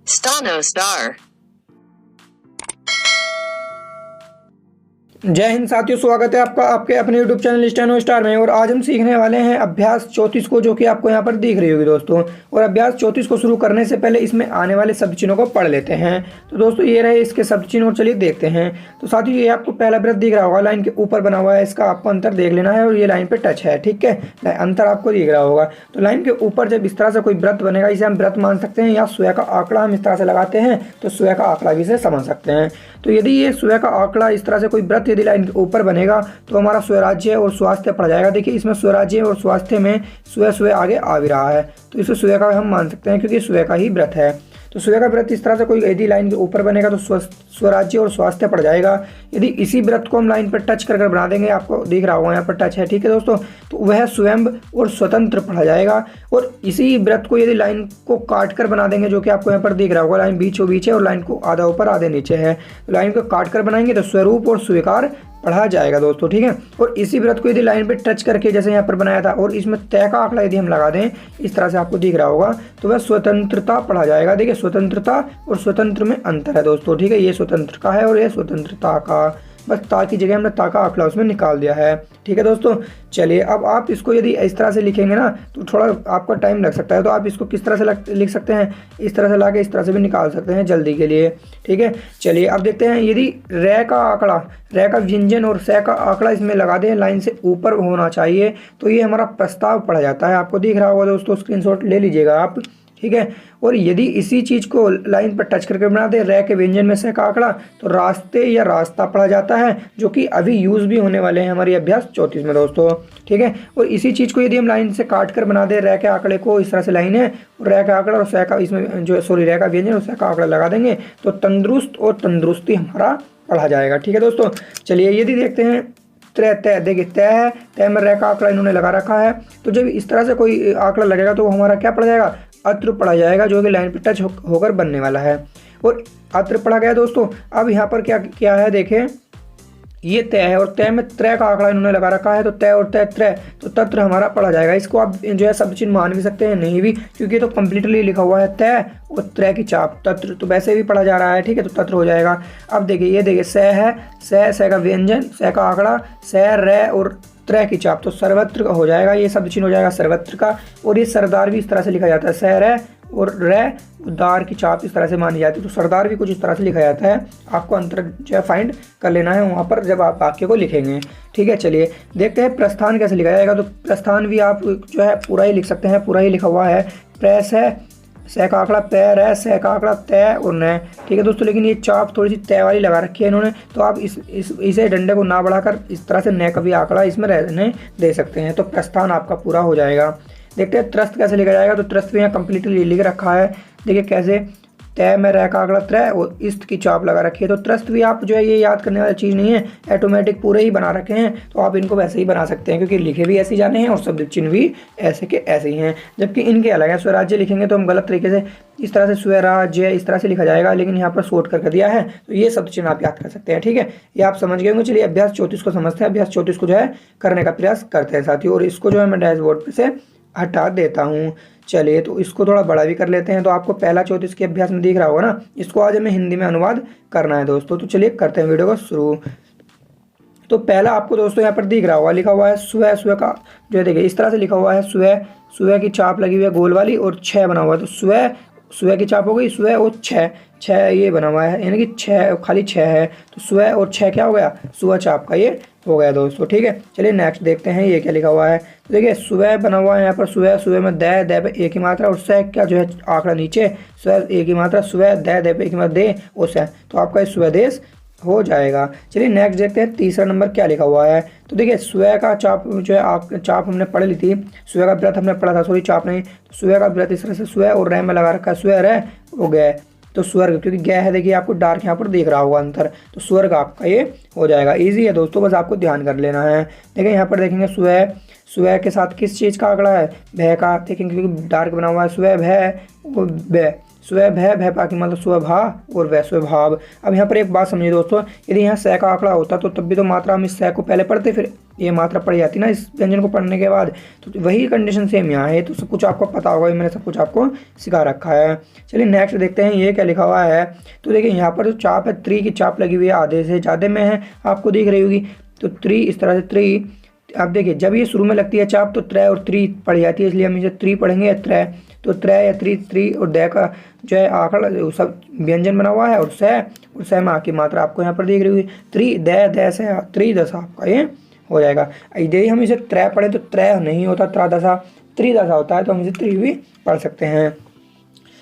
Stano star. जय हिंद साथियों, स्वागत है आपका आपके अपने YouTube चैनल स्टेनो स्टार में। और आज हम सीखने वाले हैं अभ्यास 34 को, जो कि आपको यहाँ पर दिख रही होगी दोस्तों। और अभ्यास 34 को शुरू करने से पहले इसमें आने वाले शब्द चिन्हों को पढ़ लेते हैं। तो दोस्तों ये रहे इसके शब्द चिन्ह, और चलिए देखते हैं। तो साथियों ये आपको पहला वृत्त दिख रहा होगा, लाइन के ऊपर बना हुआ है, इसका आपको अंतर देख लेना है। और ये लाइन पे टच है, ठीक है, अंतर आपको दिख रहा होगा। तो लाइन के ऊपर जब इस तरह से कोई वृत्त बनेगा, इसे हम वृत्त मान सकते हैं, या स्वयं का आंकड़ा हम इस तरह से लगाते हैं तो स्वयं का आंकड़ा भी इसे समझ सकते हैं। तो यदि ये स्वयं का आंकड़ा इस तरह से कोई वृत्त यदि लाइन के ऊपर बनेगा तो हमारा स्वराज्य और स्वास्थ्य पड़ जाएगा। देखिए इसमें स्वराज्य और स्वास्थ्य में स्वयं आगे आ भी रहा है, तो इसे स्वयं का हम मान सकते हैं क्योंकि स्वयं का ही व्रत है। तो स्वयं का व्रत इस तरह से कोई यदि लाइन के ऊपर बनेगा तो स्वराज्य और स्वास्थ्य पड़ जाएगा। यदि इसी व्रत को हम लाइन पर टच कर बना देंगे, आपको दिख रहा होगा यहाँ पर टच है, ठीक है दोस्तों, तो वह स्वयं और स्वतंत्र पढ़ा जाएगा। और इसी व्रत को यदि लाइन को काट कर बना देंगे, जो कि आपको यहाँ पर दिख रहा होगा, लाइन बीचों बीच है और लाइन को आधा ऊपर आधे नीचे है, तो लाइन को काट कर बनाएंगे तो स्वरूप और स्वीकार पढ़ा जाएगा दोस्तों, ठीक है। और इसी व्रत को यदि लाइन पे टच करके जैसे यहाँ पर बनाया था और इसमें तय का आंकड़ा यदि हम लगा दें, इस तरह से आपको दिख रहा होगा, तो वह स्वतंत्रता पढ़ा जाएगा। देखिए स्वतंत्रता और स्वतंत्र में अंतर है दोस्तों, ठीक है, ये स्वतंत्र का है और ये स्वतंत्रता का, बस ता की जगह हमने ता का आंकड़ा उसमें निकाल दिया है, ठीक है दोस्तों। चलिए अब आप इसको यदि इस तरह से लिखेंगे ना तो थोड़ा आपको टाइम लग सकता है, तो आप इसको किस तरह से लिख सकते हैं, इस तरह से ला के इस तरह से भी निकाल सकते हैं जल्दी के लिए, ठीक है। चलिए अब देखते हैं, यदि रे का आंकड़ा, रे का व्यंजन और से का आंकड़ा इसमें लगा दें, लाइन से ऊपर होना चाहिए, तो ये हमारा प्रस्ताव पढ़ा जाता है। आपको दिख रहा होगा दोस्तों, स्क्रीनशॉट ले लीजिएगा आप, ठीक है। और यदि इसी चीज़ को लाइन पर टच करके बना दे, रे के व्यंजन में से का आंकड़ा, तो रास्ते या रास्ता पढ़ा जाता है, जो कि अभी यूज़ भी होने वाले हैं हमारी अभ्यास 34 में दोस्तों, ठीक है। और इसी चीज़ को यदि हम लाइन से काट कर बना दे, रे के आंकड़े को, इस तरह से लाइन है और रे का आंकड़ा और से का, इसमें जो रे का व्यंजन और से का आंकड़ा लगा देंगे, तो तंदुरुस्त और तंदुरुस्ती हमारा पढ़ा जाएगा, ठीक है दोस्तों। चलिए यदि देखते हैं तय, तय देखिए तय है, तय में रे का आंकड़ा इन्होंने लगा रखा है, तो जब इस तरह से कोई आंकड़ा लगेगा तो हमारा क्या पड़ जाएगा, अत्र पढ़ा जाएगा, जो कि लाइन पे टच होकर बनने वाला है। और अत्र पढ़ा गया दोस्तों। अब यहाँ पर क्या क्या है, देखें ये तय है और तय में त्रय का आंकड़ा इन्होंने लगा रखा है, तो तय और तय त्रय, तो तत्र हमारा पढ़ा जाएगा। इसको आप जो है शब्द चिन्ह मान भी सकते हैं, नहीं भी, क्योंकि तो कंप्लीटली लिखा हुआ है तय और त्रय की चाप, तत्र तो वैसे भी पढ़ा जा रहा है, ठीक है, तो तत्र हो जाएगा। अब देखिए ये देखिए से है, से का व्यंजन, से का आंकड़ा, से रे और त्रय की चाप, तो सर्वत्र का हो जाएगा, ये शब्द चिन्ह हो जाएगा सर्वत्र का। और ये सरदार भी इस तरह से लिखा जाता है, से रे और रे दार की चाप इस तरह से मानी जाती है, तो सरदार भी कुछ इस तरह से लिखा जाता है। आपको अंतर जो है फाइंड कर लेना है वहाँ पर जब आप वाक्य को लिखेंगे, ठीक है। चलिए देखते हैं प्रस्थान कैसे लिखा जाएगा। तो प्रस्थान भी आप जो है पूरा ही लिख सकते हैं, पूरा ही लिखा हुआ है, प्रेस है, से का आंकड़ा पैर है, से का आंकड़ा तय और न, ठीक है दोस्तों। लेकिन ये चाप थोड़ी सी तय वाली लगा रखी है इन्होंने, तो आप इसे डंडे को ना बढ़ाकर इस तरह से न का भी आंकड़ा इसमें रहने दे सकते हैं, तो प्रस्थान आपका पूरा हो जाएगा। देखते हैं त्रस्त कैसे लिखा जाएगा। तो त्रस्त भी यहाँ कंप्लीटली लिख रखा है, देखिए कैसे, तय में रह का आंकड़ा त्रय और इस्त की चाप लगा रखी है। तो त्रस्त भी आप जो है ये याद करने वाली चीज़ नहीं है, ऑटोमेटिक पूरे ही बना रखे हैं, तो आप इनको वैसे ही बना सकते हैं, क्योंकि लिखे भी ऐसे जाने हैं और शब्द चिन्ह भी ऐसे के ऐसे ही हैं, जबकि इनके अलग है। स्वराज्य लिखेंगे तो हम गलत तरीके से इस तरह से स्वराज्य इस तरह से लिखा जाएगा, लेकिन यहाँ पर शॉर्ट करके दिया है, तो ये शब्द चिन्ह आप याद कर सकते हैं, ठीक है। ये आप समझ गए होंगे। चलिए अभ्यास 34 को समझते हैं। अभ्यास 34 को जो है करने का प्रयास करते हैं साथियों, और इसको जो है मैं डैशबोर्ड पे से हटा देता हूँ। चलिए तो इसको थोड़ा बड़ा भी कर लेते हैं। तो आपको पहला 34 के अभ्यास में दिख रहा होगा ना, इसको आज हमें हिंदी में अनुवाद करना है दोस्तों। तो चलिए करते हैं वीडियो को शुरू। तो पहला आपको दोस्तों यहाँ पर दिख रहा होगा, लिखा हुआ है स्वयं, स्वयं का जो है देखिए इस तरह से लिखा हुआ है, स्वयं, स्वयं की चाप लगी हुई है गोल वाली और 6 बना हुआ है, तो स्वयं, स्वयं की चाप हो गई स्वयं और 6 ये बना हुआ है, यानी कि 6 खाली 6 है, तो स्वयं और 6 क्या हो गया, स्व चाप का ये हो गया दोस्तों, ठीक है। चलिए नेक्स्ट देखते हैं ये क्या लिखा हुआ है। तो देखिए स्वयं बना हुआ है यहाँ पर, स्वयं, स्वयं में दे, दे पे एक ही मात्रा और से क्या जो है आंकड़ा नीचे, स्वयं एक ही मात्रा, स्वयं दे पे एक ही मात्रा दे और से, तो आपका स्वदेश हो जाएगा। चलिए नेक्स्ट देखते हैं तीसरा नंबर क्या लिखा हुआ है। तो देखिए स्वयं का चाप जो है चाप हमने पढ़ ली थी, स्वयं का व्रत हमने पढ़ा था, सॉरी चाप नहीं, तो स्वयं का व्रत इस तरह से स्वयं और रे में लगा रखा है, स्वयं रे हो गया, तो स्वर्ग, क्योंकि गया है देखिए आपको डार्क यहाँ पर दिख रहा होगा अंतर, तो स्वर्ग आपका ये हो जाएगा। इजी है दोस्तों, बस आपको ध्यान कर लेना है। देखिए यहाँ पर देखेंगे स्वयं, स्वयं के साथ किस चीज़ का आंकड़ा है, भय का, देखेंगे क्योंकि डार्क बना हुआ है, स्वयं भय, स्वभय, भय पा की मतलब स्वभा और वै स्वभाव। अब यहाँ पर एक बात समझिए दोस्तों, यदि यहाँ स का आंकड़ा होता तो तब भी तो मात्रा हम इस स को पहले पढ़ते, फिर ये मात्रा पड़ जाती ना इस व्यंजन को पढ़ने के बाद। तो वही कंडीशन सेम यहाँ है। तो सब कुछ आपको पता होगा, मैंने सब कुछ आपको सिखा रखा है। चलिए नेक्स्ट देखते हैं ये क्या लिखा हुआ है। तो देखिए यहाँ पर जो चाप है, 3 की चाप लगी हुई है, आधे से ज़्यादा में है, आपको दिख रही होगी। तो 3 इस तरह से 3। अब देखिए जब ये शुरू में लगती है चाप तो 3 और 3 पड़ जाती है, इसलिए हम इसे 3 पढ़ेंगे या 3। तो 3 या 3 और द का जो है आंकड़ा सब व्यंजन बना हुआ है, और स में आकी मात्रा आपको यहाँ पर दिख रही होगी। 3 द से 3 दशा आपका ये हो जाएगा। यदि हम इसे 3 पढ़े तो 3 नहीं होता, 3 दशा 3 दशा होता है, तो हम इसे 3 भी पढ़ सकते हैं।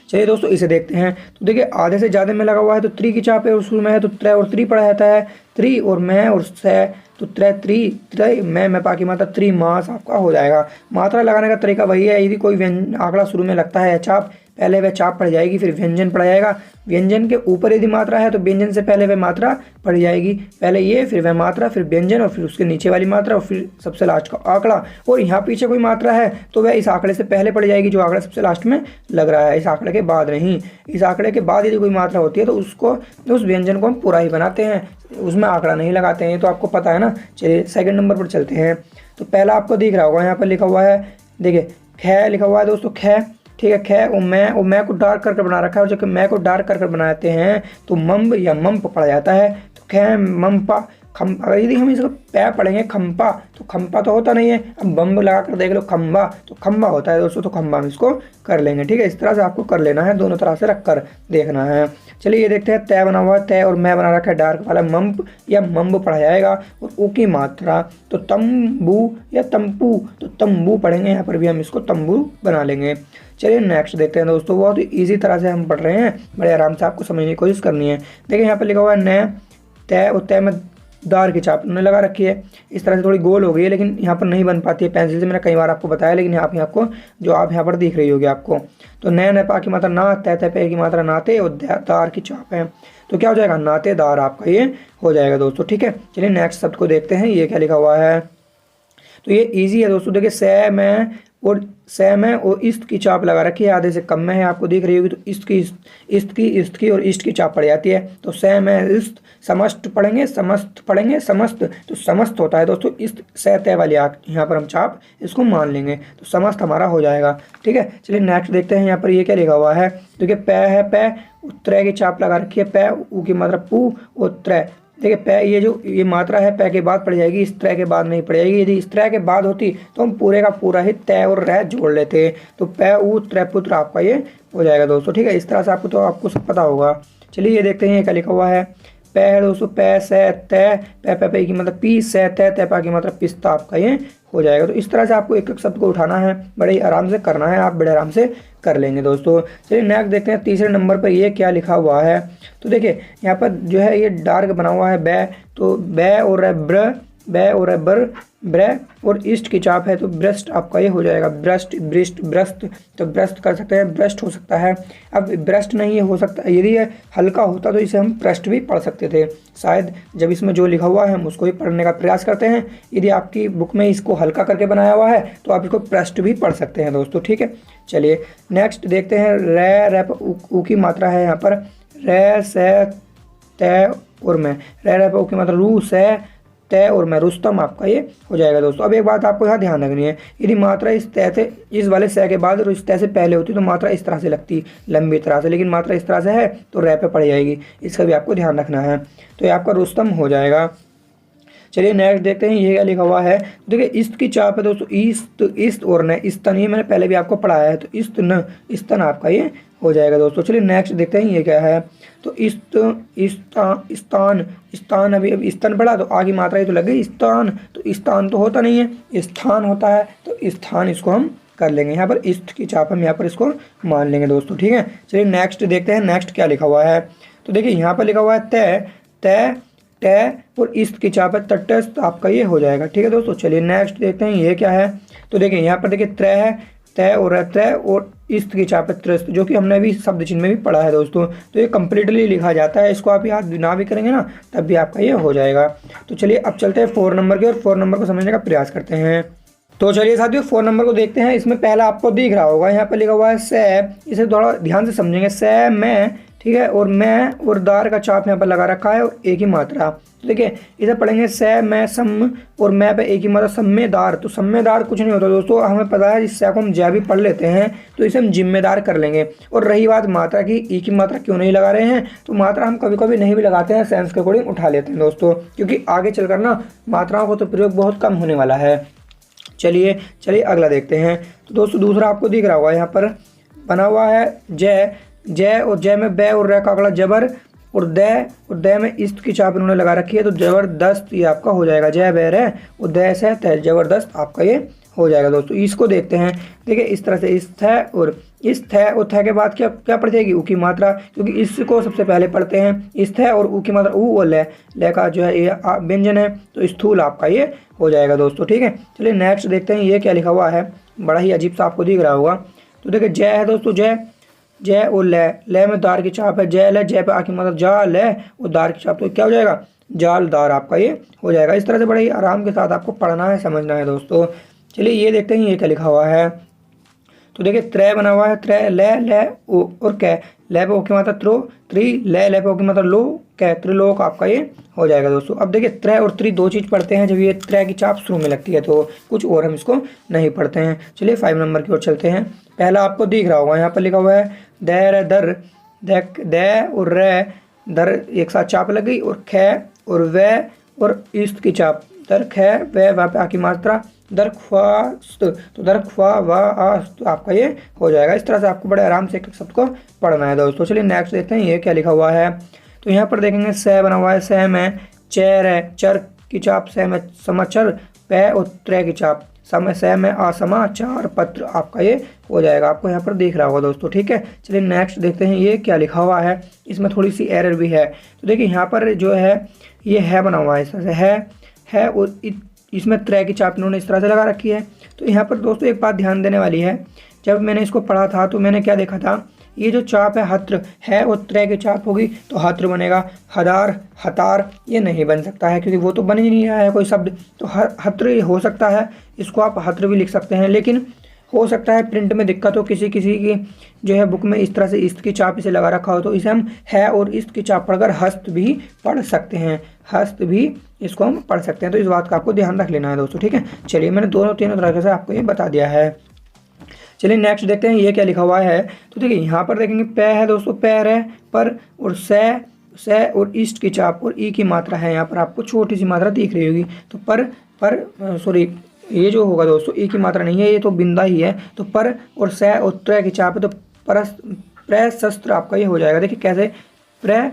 चलिए दोस्तों इसे देखते हैं। तो देखिए आधे से ज़्यादा में लगा हुआ है तो 3 की चाप है और शुरू में है, तो 3 और 3 पढ़ा जाता है। 3 और मैं और स, तो 3 मैं पा की मात्रा 3 मास आपका हो जाएगा। मात्रा लगाने का तरीका वही है, यदि कोई आंकड़ा शुरू में लगता है चाप, पहले वह चाप पड़ जाएगी, फिर व्यंजन पड़ जाएगा। व्यंजन के ऊपर यदि मात्रा है तो व्यंजन से पहले वह मात्रा पड़ जाएगी, पहले ये, फिर वह मात्रा, फिर व्यंजन, और फिर उसके नीचे वाली मात्रा, और फिर सबसे लास्ट का आंकड़ा। और यहाँ पीछे कोई मात्रा है तो वह इस आंकड़े से पहले पड़ जाएगी, जो आंकड़ा सबसे लास्ट में लग रहा है, इस आंकड़े के बाद नहीं। इस आंकड़े के बाद यदि कोई मात्रा होती है तो उस व्यंजन को हम पूरा ही बनाते हैं, उसमें आंकड़ा नहीं लगाते हैं, तो आपको पता है ना। चलिए सेकंड नंबर पर चलते हैं। तो पहला आपको दिख रहा होगा, यहाँ पर लिखा हुआ है, देखिए ख लिखा हुआ है दोस्तों, ख, ठीक है। ख और मैं को डार्क करके बना रखा है, और जब मैं को डार्क करके बनाते हैं तो मम्ब या मम्प पड़ जाता है। तो ख मम्पा खम, अगर यदि हम इसको पै पढ़ेंगे खम्पा, तो खम्पा तो होता नहीं है। अब बम्ब लगा कर देख लो, खम्बा, तो खम्बा होता है दोस्तों, तो खम्बा हम इसको कर लेंगे, ठीक है। इस तरह से आपको कर लेना है, दोनों तरह से रख कर देखना है। चलिए ये देखते हैं, तय बना हुआ है, तय और मैं बना रखा है डार्क वाला, मम्प या मम्ब पढ़ा जाएगा। और ऊ की मात्रा तो तम्बू या तम्पू, तो तम्बू पढ़ेंगे, यहाँ पर भी हम इसको तम्बू बना लेंगे। चलिए नेक्स्ट देखते हैं दोस्तों, बहुत ही ईजी तरह से हम पढ़ रहे हैं, बड़े आराम से आपको समझने की कोशिश करनी है। देखिए यहाँ पर लिखा हुआ है न, तय और तय में दार की चाप उन्होंने लगा रखी है, इस तरह से थोड़ी गोल हो गई है, लेकिन यहाँ पर नहीं बन पाती है पेंसिल से, मैंने कई बार आपको बताया, लेकिन यहाँ पे आपको जो आप यहाँ पर दिख रही होगी आपको। तो न पा की मात्रा ना, तय पे की मात्रा नाते, और दार की चाप है, तो क्या हो जाएगा, नातेदार आपका ये हो जाएगा दोस्तों, ठीक है। चलिए नेक्स्ट शब्द को देखते हैं, ये क्या लिखा हुआ है। तो ये ईजी है दोस्तों, देखिए स में और स में और इस्त की चाप लगा रखी है, आधे से कम में है, आपको दिख रही होगी। तो इस्त की और इष्ट की चाप पड़ जाती है। तो स में इस्त, समस्त पढ़ेंगे, समस्त पढ़ेंगे, समस्त, तो समस्त होता है दोस्तों इस्त, स तय वाली यहाँ पर हम चाप इसको मान लेंगे, तो समस्त हमारा हो जाएगा, ठीक है। चलिए नेक्स्ट देखते हैं, यहाँ पर ये क्या लिखा हुआ है। देखिए पै है, पै त्रय की चाप लगा रखी है, पै ऊ की मात्रा पू और त्रय। देखिए पै, ये मात्रा है पै के बाद पड़ जाएगी, इस तरह के बाद नहीं पड़ जाएगी। यदि इस तरह के बाद होती तो हम पूरे का पूरा ही तय और रह जोड़ लेते, तो पै ऊ त्रय पुत्र आपका ये हो जाएगा दोस्तों, ठीक है। इस तरह से आपको सब पता होगा। चलिए ये देखते हैं ये क्या लिखा हुआ है। पै है दोस्तों, पै से तय, पै की मतलब पी, से तय, तय पा की मतलब पिस्ता आपका ये हो जाएगा। तो इस तरह से आपको एक एक शब्द को उठाना है, बड़े ही आराम से करना है, आप बड़े आराम से कर लेंगे दोस्तों। चलिए नेक्स्ट देखते हैं, तीसरे नंबर पर ये क्या लिखा हुआ है। तो देखिए यहाँ पर जो है ये डार्क बना हुआ है बै, तो बै और ब्र, बै और बर, ब्र और इष्ट की चाप है, तो ब्रस्ट आपका ये हो जाएगा, ब्रस्ट, ब्रिस्ट, ब्रस्त, तो ब्रस्ट कर सकते हैं, ब्रस्ट हो सकता है। अब ब्रस्ट नहीं हो सकता, यदि ये हल्का होता तो इसे हम पृष्ठ भी पढ़ सकते थे शायद। जब इसमें जो लिखा हुआ है हम उसको ही पढ़ने का प्रयास करते हैं। यदि आपकी बुक में इसको हल्का करके बनाया हुआ है तो आप इसको पृष्ठ भी पढ़ सकते हैं दोस्तों, ठीक है। चलिए नेक्स्ट देखते हैं, रै ऊ की मात्रा है यहाँ पर, रै से तय और मैं, रै ऊ की मात्रा रू से तय और मैं, रुस्तम आपका ये हो जाएगा दोस्तों। अब एक बात आपको यहाँ ध्यान रखनी है, यदि मात्रा इस तय से, इस वाले से के बाद और इस तय से पहले होती तो मात्रा इस तरह से लगती, लंबी तरह से, लेकिन मात्रा इस तरह से है तो रै पे पड़ जाएगी, इसका भी आपको ध्यान रखना है। तो ये आपका रुस्तम हो जाएगा। चलिए नेक्स्ट देखते हैं, ये क्या लिखा हुआ है। देखिए इस्त की चाप है दोस्तों, इस्त और न, स्तन, ये मैंने पहले भी आपको पढ़ाया है, तो इस्त न, स्तन आपका ये हो जाएगा दोस्तों। चलिए नेक्स्ट देखते हैं ये क्या है। तो स्थान, अभी स्तन पढ़ा तो आगे मात्रा ये तो लग गई स्थान, तो स्थान तो होता नहीं है, स्थान होता है, तो स्थान इसको हम कर लेंगे, यहाँ पर इस्त की चाप हम यहाँ पर इसको मान लेंगे दोस्तों, ठीक है। चलिए नेक्स्ट देखते हैं, नेक्स्ट क्या लिखा हुआ है। तो देखिए यहाँ पर लिखा हुआ है तय, तय, तय और इस्त की चाप है, तटस्थ आपका ये हो जाएगा, ठीक है दोस्तों। चलिए नेक्स्ट देखते हैं ये क्या है। तो देखिए यहाँ पर देखिए त्रय है, तय और त्रय और इस्त की चाप है त्रस्त, जो कि हमने भी शब्द चिन्ह में भी पढ़ा है दोस्तों। तो ये कंप्लीटली लिखा जाता है, इसको आप याद ना भी करेंगे ना तब भी आपका ये हो जाएगा। तो चलिए अब चलते हैं 4 नंबर की और 4 नंबर को समझने का प्रयास करते हैं। तो चलिए साथियों 4 नंबर को देखते हैं। इसमें पहला आपको दिख रहा होगा, यहाँ पर लिखा हुआ है से, इसे थोड़ा ध्यान से समझेंगे, से मैं, ठीक है, और मैं और दार का चाप यहाँ पर लगा रखा है और एक ही मात्रा। तो देखिए इसे पढ़ेंगे से मैं सम और मैं पे एक ही मात्रा सम्मेदार। तो सम्मेदार कुछ नहीं होता दोस्तों, हमें पता है, इससे को हम जय भी पढ़ लेते हैं, तो इसे हम जिम्मेदार कर लेंगे। और रही बात मात्रा की, एक ही मात्रा क्यों नहीं लगा रहे हैं, तो मात्रा हम कभी कभी नहीं भी लगाते हैं, सेंस के अकॉर्डिंग उठा लेते हैं दोस्तों, क्योंकि आगे चलकर ना मात्राओं को तो प्रयोग बहुत कम होने वाला है। चलिए अगला देखते हैं। तो दोस्तों दूसरा आपको दिख रहा होगा, यहाँ पर बना हुआ है जय, जय और जय में बै और रे का अगला जबर और दे में इस्त की चाप इन्होंने लगा रखी है, तो जबरदस्त ये आपका हो जाएगा, जय बै रे और दे से तय, जबरदस्त आपका ये हो जाएगा दोस्तों। इसको देखते हैं, देखिए इस तरह से इस्त है और इस्त है और थ के बाद क्या पड़ जाएगी, ऊ की मात्रा, क्योंकि इसको सबसे पहले पढ़ते हैं। इस्त है और ऊ की मात्रा ऊ और ले का जो है ये व्यंजन है, तो स्थूल आपका ये हो जाएगा दोस्तों, ठीक है। चलिए नेक्स्ट देखते हैं, ये क्या लिखा हुआ है, बड़ा ही अजीब सा आपको दिख रहा होगा। तो देखिए जय है दोस्तों, जय और ले में दार की चाप है, जय ले, जय पे आखिर मतलब जा ले और दार की चाप, तो क्या हो जाएगा, जालदार आपका ये हो जाएगा। इस तरह से बड़े ही आराम के साथ आपको पढ़ना है, समझना है दोस्तों। चलिए ये देखते हैं, ये क्या लिखा हुआ है। तो देखिए त्रय बना हुआ है, त्रय ले ओ और कै, ले पे ओ की मात्रा त्रो, त्रि ले पे ओ की मात्रा लो, कै, त्रिलोक आपका ये हो जाएगा दोस्तों। अब देखिए त्रय और त्रि दो चीज़ पढ़ते हैं, जब ये त्रय की चाप शुरू में लगती है, तो कुछ और हम इसको नहीं पढ़ते हैं। चलिए 5 नंबर की ओर चलते हैं। पहला आपको दिख रहा होगा, यहाँ पर लिखा हुआ है दे दर, दे और रे, दर एक साथ चाप लग गई और खे और वे और इस्त की चाप, दर खे वे वहाँ पे आकी मात्रा दरख्वास्त, तो दरख्वा व आस्त आपका ये हो जाएगा। इस तरह से आपको बड़े आराम से एक शब्द को पढ़ना है दोस्तों। चलिए नेक्स्ट देखते हैं, ये क्या लिखा हुआ है। तो यहाँ पर देखेंगे से बना हुआ है, से में चैर है, चर की चाप, से में समाचर, पै और त्रय की चाप, समय से में असमाचार पत्र आपका ये हो जाएगा, आपको यहाँ पर देख रहा होगा दोस्तों, ठीक है। चलिए नेक्स्ट देखते हैं, ये क्या लिखा हुआ है, इसमें थोड़ी सी एरर भी है। तो देखिए यहाँ पर जो है ये है बना हुआ है, इस तरह से है और इसमें त्रय की चाप इन्होंने इस तरह से लगा रखी है। तो यहाँ पर दोस्तों एक बात ध्यान देने वाली है, जब मैंने इसको पढ़ा था तो मैंने क्या देखा था, ये जो चाप है हत्र है और त्रय की चाप होगी तो हत्र बनेगा, हदार हतार ये नहीं बन सकता है, क्योंकि वो तो बन ही नहीं रहा है कोई शब्द, तो हत्र हो सकता है, इसको आप हत्र भी लिख सकते हैं, लेकिन हो सकता है प्रिंट में दिक्कत हो, किसी की जो है बुक में इस तरह से इस्त की चाप इसे लगा रखा हो, तो इसे हम है और इस्त की चाप पढ़कर हस्त भी पढ़ सकते हैं, हस्त भी इसको हम पढ़ सकते हैं। तो इस बात का आपको ध्यान रख लेना है दोस्तों, ठीक है। चलिए मैंने दोनों तीनों तरह से आपको ये बता दिया है। चलिए नेक्स्ट देखते हैं, ये क्या लिखा हुआ है। तो देखिए यहाँ पर देखेंगे पै है दोस्तों, पैर है पर और से और ईस्ट की चाप और ई की मात्रा है, यहाँ पर आपको छोटी सी मात्रा दिख रही होगी, तो पर सॉरी ये जो होगा दोस्तों ई की मात्रा नहीं है, ये तो बिंदा ही है, तो पर और से और त्रय की चाप है, तो प्रशस्त्र आपका ये हो जाएगा। देखिए कैसे, प्र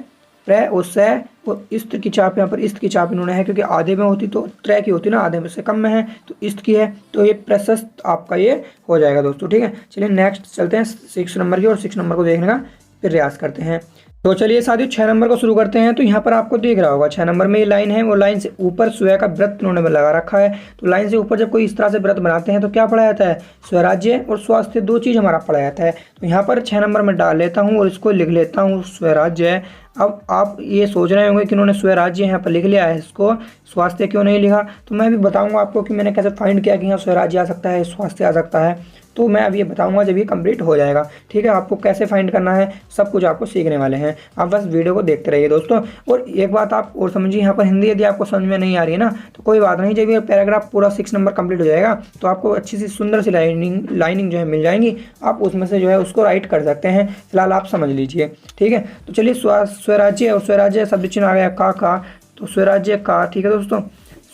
और से और इस्त की चाप, यहाँ पर इस्त की चाप इन्होंने है, क्योंकि आधे में होती तो त्रय की होती ना, आधे में से कम में है तो इस्त की है, तो ये प्रशस्त आपका ये हो जाएगा दोस्तों, ठीक है। चलिए नेक्स्ट चलते हैं 6 नंबर की, और 6 नंबर को देखने का प्रयास करते हैं। तो चलिए साथियों 6 नंबर को शुरू करते हैं। तो यहाँ पर आपको दिख रहा होगा 6 नंबर में ये लाइन है, वो लाइन से ऊपर स्वय का व्रत उन्होंने लगा रखा है। तो लाइन से ऊपर जब कोई इस तरह से व्रत बनाते हैं तो क्या पढ़ा जाता है, स्वराज्य और स्वास्थ्य, दो चीज़ हमारा पढ़ा जाता है। तो यहाँ पर 6 नंबर में डाल लेता हूँ और इसको लिख लेता हूँ स्वराज्य। अब आप ये सोच रहे होंगे कि उन्होंने स्वराज्य यहाँ पर लिख लिया है, इसको स्वास्थ्य क्यों नहीं लिखा, तो मैं भी बताऊँगा आपको कि मैंने कैसे फाइंड किया कि यहाँ स्वराज्य आ सकता है, स्वास्थ्य आ सकता है, तो मैं अब ये बताऊंगा जब ये कंप्लीट हो जाएगा, ठीक है। आपको कैसे फाइंड करना है सब कुछ आपको सीखने वाले हैं, आप बस वीडियो को देखते रहिए दोस्तों। और एक बात आप और समझिए, यहाँ पर हिंदी यदि आपको समझ में नहीं आ रही है ना, तो कोई बात नहीं, जब ये पैराग्राफ पूरा 6 नंबर कंप्लीट हो जाएगा तो आपको अच्छी सी सुंदर सी लाइनिंग जो है मिल जाएंगी, आप उसमें से जो है उसको राइट कर सकते हैं। फिलहाल आप समझ लीजिए, ठीक है। तो चलिए स्वराज्य और स्वराज्य शब्द चिन्ह आ गया का, तो स्वराज्य का, ठीक है दोस्तों,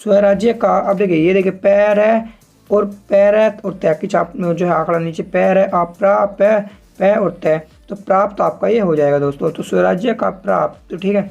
स्वराज्य का। अब देखिए ये देखिए पैर है और पैर है और तय की चाप में जो है आंकड़ा नीचे पैर है, आप पै और तय, तो प्राप्त आपका ये हो जाएगा दोस्तों। तो स्वराज्य का प्राप्त, तो ठीक है,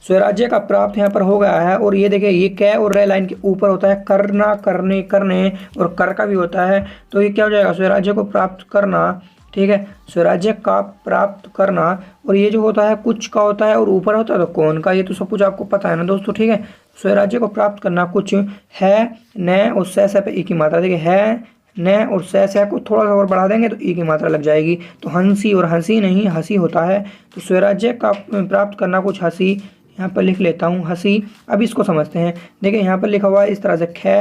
स्वराज्य का प्राप्त यहाँ पर हो गया है। और ये देखिए ये कै और रे लाइन के ऊपर होता है, करना, करने, करने और कर का भी होता है, तो ये क्या हो जाएगा, स्वराज्य को प्राप्त करना, ठीक है, स्वराज्य का प्राप्त करना। और ये जो होता है कुछ का होता है और ऊपर होता है तो कौन का, ये तो सब कुछ आपको पता है ना दोस्तों, ठीक है। स्वराज्य को प्राप्त करना, कुछ है न और से पे ई की मात्रा, देखिए है न और से को थोड़ा सा और बढ़ा देंगे तो ई की मात्रा लग जाएगी, तो हंसी और हंसी नहीं हंसी होता है। तो स्वराज्य का प्राप्त करना कुछ हंसी, यहाँ पर लिख लेता हूँ हंसी। अब इसको समझते हैं, देखिए यहाँ पर लिखा हुआ है इस तरह से खे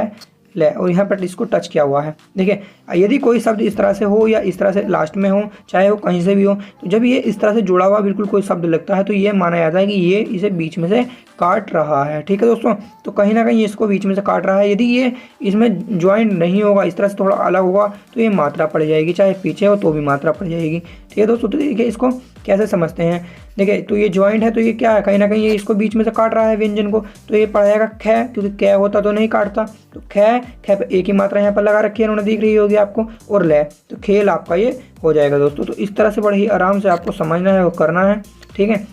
ले, और यहाँ पर इसको टच किया हुआ है। देखिए यदि कोई शब्द इस तरह से हो या इस तरह से लास्ट में हो, चाहे वो कहीं से भी हो, तो जब ये इस तरह से जुड़ा हुआ बिल्कुल कोई शब्द लगता है तो ये माना जाता है कि ये इसे बीच में से काट रहा है। ठीक है दोस्तों, तो कहीं ना कहीं इसको बीच में से काट रहा है। यदि ये इसमें ज्वाइंट नहीं होगा, इस तरह से थोड़ा अलग होगा, तो ये मात्रा पड़ जाएगी, चाहे पीछे हो तो भी मात्रा पड़ जाएगी। ठीक है दोस्तों, तो देखिए इसको कैसे समझते हैं। देखिए तो ये ज्वाइंट है, तो ये क्या है, कहीं ना कहीं ये इसको बीच में से काट रहा है व्यंजन को, तो ये पड़ जाएगा ख, क्योंकि कै होता तो नहीं काटता। तो ख पे एक ही मात्रा यहाँ पर लगा रखी है, उन्होंने दिख रही होगी आपको, और ले, तो खेल आपका ये हो जाएगा दोस्तों। तो इस तरह से बड़े ही आराम से आपको समझना है, वो करना है। ठीक है,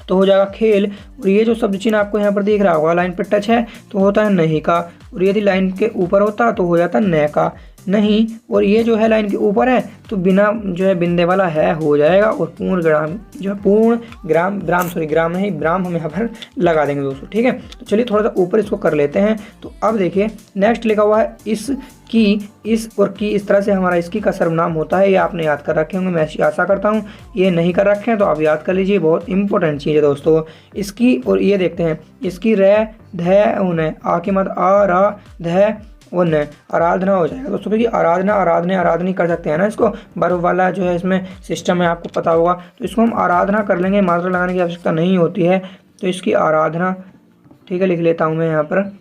तो हो जाएगा खेल। और ये जो शब्द चिन्ह आपको यहाँ पर दिख रहा होगा, लाइन पर टच है तो होता है नहीं का, और यदि लाइन के ऊपर होता तो हो जाता न का, नहीं। और ये जो है लाइन के ऊपर है तो बिना जो है बिंदे वाला है हो जाएगा, और पूर्ण ग्राम जो है पूर्ण ग्राम, ग्राम सॉरी ग्राम नहीं, ब्राह्म हम यहाँ पर लगा देंगे दोस्तों। ठीक है, तो चलिए थोड़ा सा ऊपर इसको कर लेते हैं। तो अब देखिए नेक्स्ट लिखा हुआ है इस की, इस और की, इस तरह से हमारा इसकी का सर्वनाम होता है। ये आपने याद कर रखे होंगे, मैं ऐसी आशा करता हूँ। ये नहीं कर रखे हैं तो आप याद कर लीजिए, बहुत इंपॉर्टेंट चीज़ है दोस्तों इसकी। और ये देखते हैं इसकी रे ध उन, आ की मत आ रा ध उन, आराधना हो जाएगा दोस्तों, क्योंकि आराधना आराधना आराधना कर सकते हैं ना, इसको वर्ब वाला जो है इसमें सिस्टम है, आपको पता होगा। तो इसको हम आराधना कर लेंगे, मात्रा लगाने की आवश्यकता नहीं होती है, तो इसकी आराधना। ठीक है, लिख लेता हूँ मैं यहाँ पर,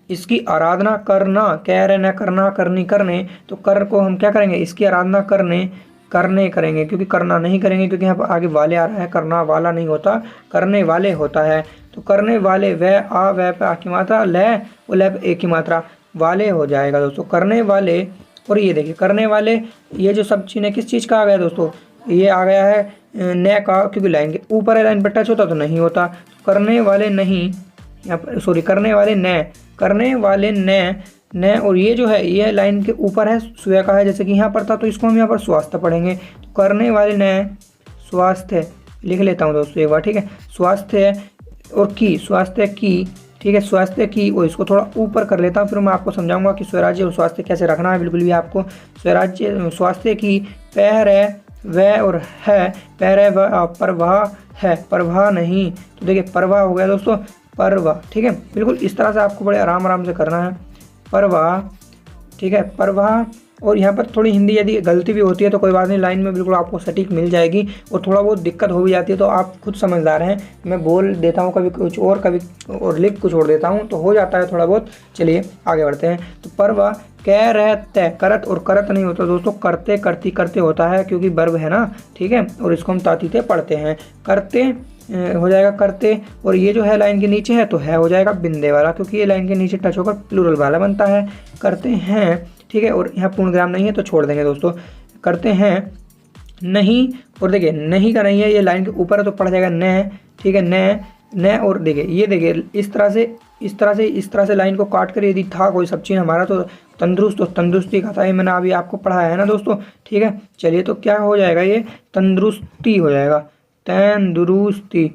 इसकी आराधना करना, कह रहे न करना, करनी करने, तो कर को हम क्या करेंगे, इसकी आराधना करने करने करेंगे, क्योंकि करना नहीं करेंगे, क्योंकि यहाँ पर आगे वाले आ रहा है, करना वाला नहीं होता, करने वाले होता है। तो करने वाले, वह आ, वह पे आ की मात्रा, ले और ले पे एक की मात्रा, वाले हो जाएगा दोस्तों, करने वाले। और ये देखिए करने वाले, ये जो सब चीज़ है किस चीज़ का आ गया दोस्तों, ये आ गया है न का, क्योंकि लाइन के ऊपर है, लाइन पर टच होता तो नहीं होता। तो करने वाले नहीं, यहाँ पर सॉरी करने वाले न, करने वाले न। और ये जो है ये लाइन के ऊपर है, स्व का है, जैसे कि यहाँ पर था, तो इसको हम यहाँ पर स्वास्थ्य पढ़ेंगे। तो करने वाले न, स्वास्थ्य लिख लेता हूँ दोस्तों एक बार। ठीक है, स्वास्थ्य और की, स्वास्थ्य की। ठीक है, स्वास्थ्य की, और इसको थोड़ा ऊपर कर लेता हूँ, फिर मैं आपको समझाऊंगा कि स्वराज्य और स्वास्थ्य कैसे रखना है। बिल्कुल भी आपको स्वराज्य स्वास्थ्य की, पैर है वह और है, पैर है वह, परवाह है, परवाह नहीं, तो देखिए परवाह हो गया दोस्तों, परवाह। ठीक है, बिल्कुल इस तरह से आपको बड़े आराम आराम से करना है, परवाह। ठीक है, परवाह। और यहाँ पर थोड़ी हिंदी यदि गलती भी होती है तो कोई बात नहीं, लाइन में बिल्कुल आपको सटीक मिल जाएगी। और थोड़ा बहुत दिक्कत हो भी जाती है तो आप खुद समझदार हैं, मैं बोल देता हूँ कभी कुछ और, कभी और लिख कुछ और देता हूँ, तो हो जाता है थोड़ा बहुत। चलिए आगे बढ़ते हैं। तो परवा, कह रहते, करत और करत नहीं होता दोस्तों, करते करती करते होता है, क्योंकि वर्ब है ना। ठीक है, और इसको हम तातीते पढ़ते हैं, करते हो जाएगा करते। और ये जो है लाइन के नीचे है तो है हो जाएगा बिंदे वाला, क्योंकि ये लाइन के नीचे टच होकर प्लूरल वाला बनता है, करते हैं। ठीक है, और यहाँ पूर्ण ग्राम नहीं है तो छोड़ देंगे दोस्तों, करते हैं नहीं। और देखिए नहीं का नहीं है, ये लाइन के ऊपर है तो पड़ जाएगा न। ठीक है, न। और देखिए ये देखिए इस तरह से लाइन को काट कर यदि था कोई सब चीज़ हमारा, तो तंदुरुस्त, तो तंदुरुस्ती का था, ये मैंने अभी आपको पढ़ाया है ना दोस्तों। ठीक है, चलिए तो क्या हो जाएगा, ये तंदुरुस्ती हो जाएगा, तंदुरुस्ती।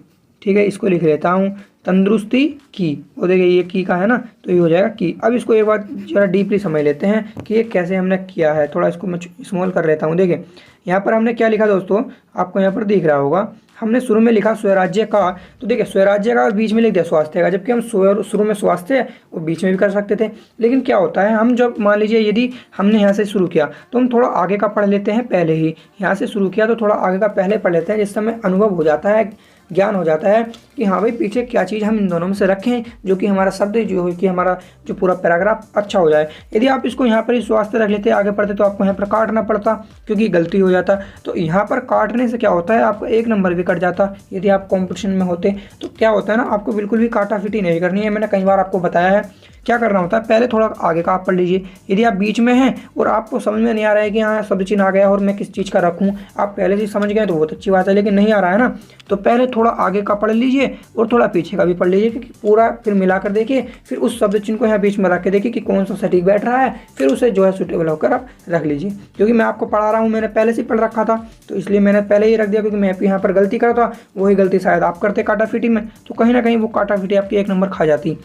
ठीक है, इसको लिख लेता हूँ, तंदुरुस्ती की। और देखिए ये की का है ना, तो ये हो जाएगा की। अब इसको एक बार जरा डीपली समझ लेते हैं कि ये कैसे हमने किया है। थोड़ा इसको मैं स्मॉल कर लेता हूँ। देखिए यहाँ पर हमने क्या लिखा दोस्तों, आपको यहाँ पर दिख रहा होगा, हमने शुरू में लिखा स्वराज्य का, तो देखिए स्वराज्य का और बीच में लिख दिया स्वास्थ्य का, जबकि हम शुरू में स्वास्थ्य और बीच में भी कर सकते थे। लेकिन क्या होता है, हम जब मान लीजिए यदि हमने यहाँ से शुरू किया तो हम थोड़ा आगे का पढ़ लेते हैं पहले ही, यहाँ से शुरू किया तो थोड़ा आगे का पहले पढ़ लेते हैं, जिस समय अनुभव हो जाता है, ज्ञान हो जाता है कि हाँ भाई पीछे क्या चीज़ हम इन दोनों में से रखें, जो कि हमारा शब्द जो है कि हमारा जो पूरा पैराग्राफ अच्छा हो जाए। यदि आप इसको यहाँ पर ही स्वास्थ्य रख लेते आगे पढ़ते तो आपको यहाँ पर काटना पड़ता, क्योंकि गलती हो जाता। तो यहाँ पर काटने से क्या होता है, आपको एक नंबर भी कट जाता। यदि आप कॉम्पिटिशन में होते तो क्या होता है ना, आपको बिल्कुल भी काटाफिटी नहीं करनी है। मैंने कई बार आपको बताया है क्या करना होता है, पहले थोड़ा आगे का आप पढ़ लीजिए। यदि आप बीच में हैं और आपको समझ में नहीं आ रहा है कि हाँ शब्द चिन्ह आ गया और मैं किस चीज़ का रखूँ, आप पहले से समझ गए तो बहुत अच्छी बात है, लेकिन नहीं आ रहा है ना, तो पहले थोड़ा आगे का पढ़ लीजिए और थोड़ा पीछे का भी पढ़ लीजिए, क्योंकि पूरा फिर मिला कर देखिए, फिर उस शब्द चिन्ह को यहाँ बीच में रख के देखिए कि कौन सा सटीक बैठ रहा है, फिर उसे जो है सुटेबल होकर आप रख लीजिए। क्योंकि मैं आपको पढ़ा रहा हूँ, मैंने पहले से पढ़ रखा था, तो इसलिए मैंने पहले ही रख दिया, क्योंकि मैं यहाँ पर गलती करता वही गलती शायद आप करते काटाफिटी में, तो कहीं ना कहीं वो काटाफिटी आपकी एक नंबर खा जाती।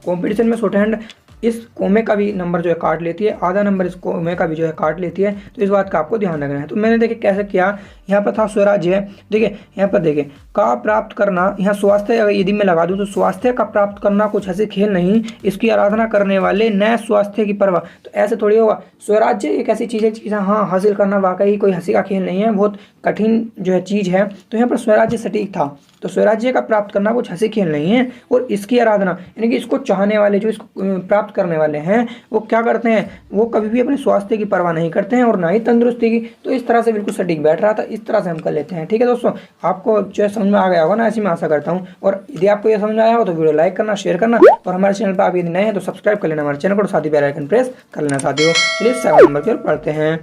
कॉम्पिटिशन में शॉर्ट हैंड इस कोमे का भी नंबर जो है काट लेती है, आधा नंबर इस कोमे का भी जो है काट लेती है। तो इस बात का आपको ध्यान रखना है। तो मैंने देखिए कैसे किया, यहाँ पर था स्वराज्य है, देखिए यहाँ पर देखिए का प्राप्त करना, यहाँ स्वास्थ्य अगर यदि मैं लगा दूँ तो स्वास्थ्य का प्राप्त करना कुछ ऐसे खेल नहीं, इसकी आराधना करने वाले नए स्वास्थ्य की परवाह। तो ऐसे थोड़ी होगा, स्वराज्य एक ऐसी चीज़ है चीज़ हाँ हासिल करना वाकई कोई हंसी का खेल नहीं है, बहुत कठिन जो है चीज़ है। तो यहाँ पर स्वराज्य सटीक था, तो स्वराज्य का प्राप्त करना कुछ हंसी खेल नहीं है। और इसकी आराधना यानी कि इसको चाहने वाले जो इसको प्राप्त करने वाले हैं वो क्या करते हैं, वो कभी भी अपने स्वास्थ्य की परवाह नहीं करते हैं और ना ही तंदुरुस्ती की। तो इस तरह से बिल्कुल सटीक बैठ रहा था, इस तरह से हम कर लेते हैं। ठीक है दोस्तों, आपको जो है समझ में आ गया होगा ना, ऐसी मैं आशा करता हूँ। और यदि आपको ये समझ में आया हो तो वीडियो लाइक करना, शेयर करना, और हमारे चैनल पर आप यदि नए हैं तो सब्सक्राइब कर लेना हमारे चैनल को, साथ ही बेल आइकन प्रेस कर लेना साथियों। चलिए 7 नंबर की ओर पढ़ते हैं।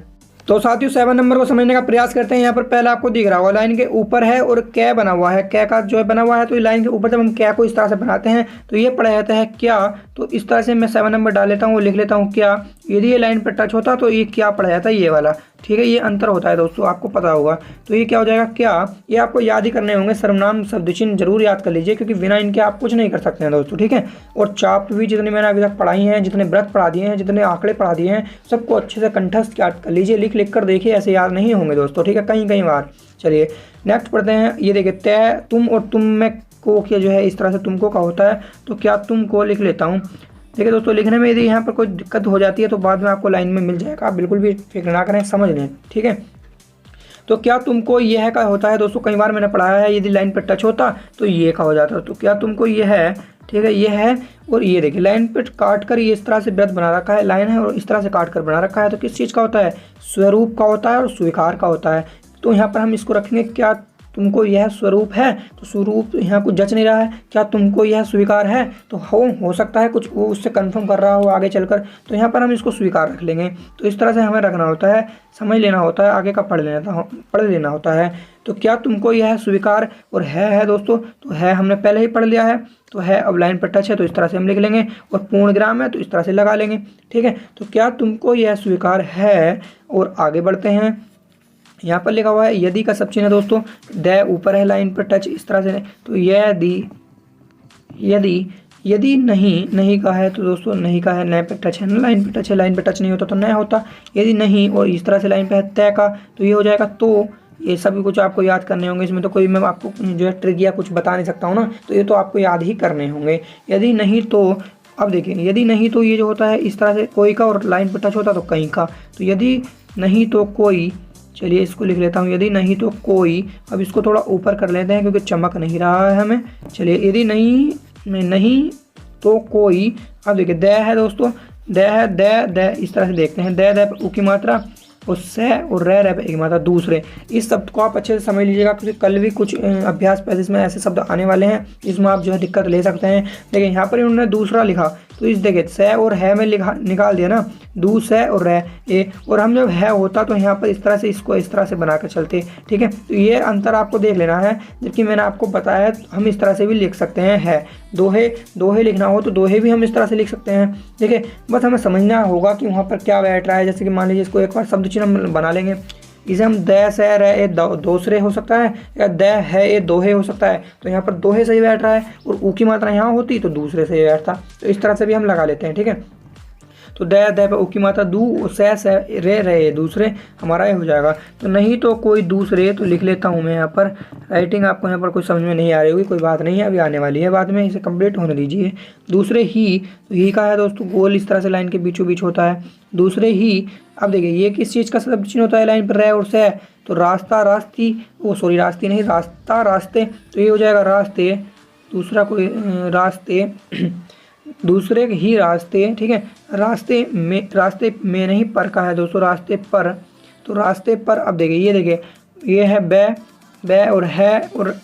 तो साथियों 7 नंबर को समझने का प्रयास करते हैं। यहाँ पर पहला आपको दिख रहा होगा लाइन के ऊपर है और कै बना हुआ है, कै का जो है बना हुआ है। तो लाइन के ऊपर जब हम कै को इस तरह से बनाते हैं तो ये पढ़ा जाता है क्या। तो इस तरह से मैं 7 नंबर डाल लेता हूँ, लिख लेता हूँ क्या। यदि ये लाइन पर टच होता तो ये क्या पढ़ा जाता है, ये वाला। ठीक है, ये अंतर होता है दोस्तों, आपको पता होगा। तो ये क्या हो जाएगा क्या, ये आपको याद ही करने होंगे। सर्वनाम शब्द चिन्ह जरूर याद कर लीजिए, क्योंकि बिना इनके आप कुछ नहीं कर सकते हैं दोस्तों। ठीक है, और चाप भी जितने मैंने अभी तक पढ़ाई हैं, जितने व्रत पढ़ा दिए हैं, जितने आंकड़े पढ़ा दिए हैं, सबको अच्छे से कंठस्थ याद कर लीजिए, लिख लिख कर देखिए, ऐसे याद नहीं होंगे दोस्तों। ठीक है, कहीं कहीं बार। चलिए नेक्स्ट पढ़ते हैं। ये देखिए तय, तुम और तुम में को क्या जो है इस तरह से तुमको का होता है। तो क्या तुमको लिख लेता हूँ। देखिए दोस्तों, लिखने में यदि यहाँ पर कोई दिक्कत हो जाती है तो बाद में आपको लाइन में मिल जाएगा, आप बिल्कुल भी फिक्र ना करें, समझ लें। ठीक है, तो क्या तुमको यह का होता है दोस्तों, कई बार मैंने पढ़ाया है, यदि लाइन पर टच होता तो ये का हो जाता। तो क्या तुमको ये है, ठीक है, ये है। और ये देखिए लाइन पर काट कर ये इस तरह से व्रत बना रखा है, लाइन है और इस तरह से काट कर बना रखा है। तो किस चीज़ का होता है, स्वरूप का होता है और स्वीकार का होता है। तो यहाँ पर हम इसको रखेंगे क्या तुमको यह स्वरूप है। तो स्वरूप यहाँ कुछ जच नहीं रहा है, क्या तुमको यह स्वीकार है। तो हो सकता है कुछ वो उससे कंफर्म कर रहा हो आगे चलकर, तो यहाँ पर हम इसको स्वीकार रख लेंगे। तो इस तरह से हमें रखना होता है, समझ लेना होता है, आगे का पढ़ लेना होता है। तो क्या तुमको यह स्वीकार, और है दोस्तों, तो है हमने पहले ही पढ़ लिया है। तो है अब लाइन पर टच है तो इस तरह से हम लिख लेंगे, और पूर्ण विराम है तो इस तरह से लगा लेंगे। ठीक है, तो क्या तुमको यह स्वीकार है। और आगे बढ़ते हैं, यहाँ पर लिखा हुआ है यदि का सब चिन्ह दोस्तों, द ऊपर है लाइन पर टच इस तरह से। तो यदि नहीं का है तो दोस्तों नहीं का है, नए पे टच है ना, लाइन पे टच है, लाइन पे टच नहीं होता तो नया होता। यदि नहीं और इस तरह से लाइन पे है तय का, तो ये हो जाएगा तो। ये सभी कुछ आपको याद करने होंगे, इसमें तो कोई मैं आपको जो है ट्रिक या कुछ बता नहीं सकता हूँ ना, तो ये तो आपको याद ही करने होंगे। यदि नहीं तो अब देखिए, यदि नहीं तो ये जो होता है इस तरह से कोई का, और लाइन पर टच होता तो कहीं का। तो यदि नहीं तो कोई, चलिए इसको लिख लेता हूँ, यदि नहीं तो कोई। अब इसको थोड़ा ऊपर कर लेते हैं क्योंकि चमक नहीं रहा है हमें। चलिए यदि नहीं तो कोई। अब देखिए द है दोस्तों, द है, द इस तरह से देखते हैं, द उ की मात्रा और से और रे पे एक मात्रा दूसरे। इस शब्द को आप अच्छे से समझ लीजिएगा, क्योंकि कल भी कुछ अभ्यास पैसेज में ऐसे शब्द आने वाले हैं, इसमें आप जो है दिक्कत ले सकते हैं। देखिए यहाँ पर उन्होंने दूसरा लिखा, तो इस देखिए से और है में निकाल दिया ना, दू से और रे ए, और हम जब है होता तो यहाँ पर इस तरह से इसको इस तरह से बना कर चलते। ठीक है, तो ये अंतर आपको देख लेना है, जबकि मैंने आपको बताया है हम इस तरह से भी लिख सकते हैं। है दोहे लिखना हो तो दोहे भी हम इस तरह से लिख सकते हैं। देखिए बस हमें समझना होगा कि वहाँ पर क्या बैठ रहा है। जैसे कि मान लीजिए इसको एक बार शब्द चिन्ह हम बना लेंगे, इसे हम द से रे ए दोसरे हो सकता है, या द है ए दोहे हो सकता है। तो यहाँ पर दोहे सही बैठ रहा है, और ऊ की मात्रा यहाँ होती तो दूसरे से बैठता। तो इस तरह से भी हम लगा लेते हैं। ठीक है, तो द पे ऊ की मात्रा दू से रे दूसरे, हमारा ये हो जाएगा। तो नहीं तो कोई दूसरे, तो लिख लेता हूँ मैं यहाँ पर। राइटिंग आपको यहाँ पर कुछ समझ में नहीं आ रही होगी, कोई बात नहीं है, अभी आने वाली है बाद में, इसे कंप्लीट होने दीजिए। दूसरे ही, तो ही का है दोस्तों गोल इस तरह से लाइन के बीचों बीच होता है, दूसरे ही। अब देखिए ये किस चीज़ का शब्द चिन्ह होता है लाइन पर, रे और से। तो रास्ता रास्ती, ओ सॉरी रास्ती नहीं, रास्ता रास्ते, तो ये हो जाएगा रास्ते। दूसरा कोई रास्ते, दूसरे ही रास्ते। ठीक है, रास्ते में नहीं पर का है दोस्तों, रास्ते पर। तो रास्ते पर, अब देखिए ये है बे और है, और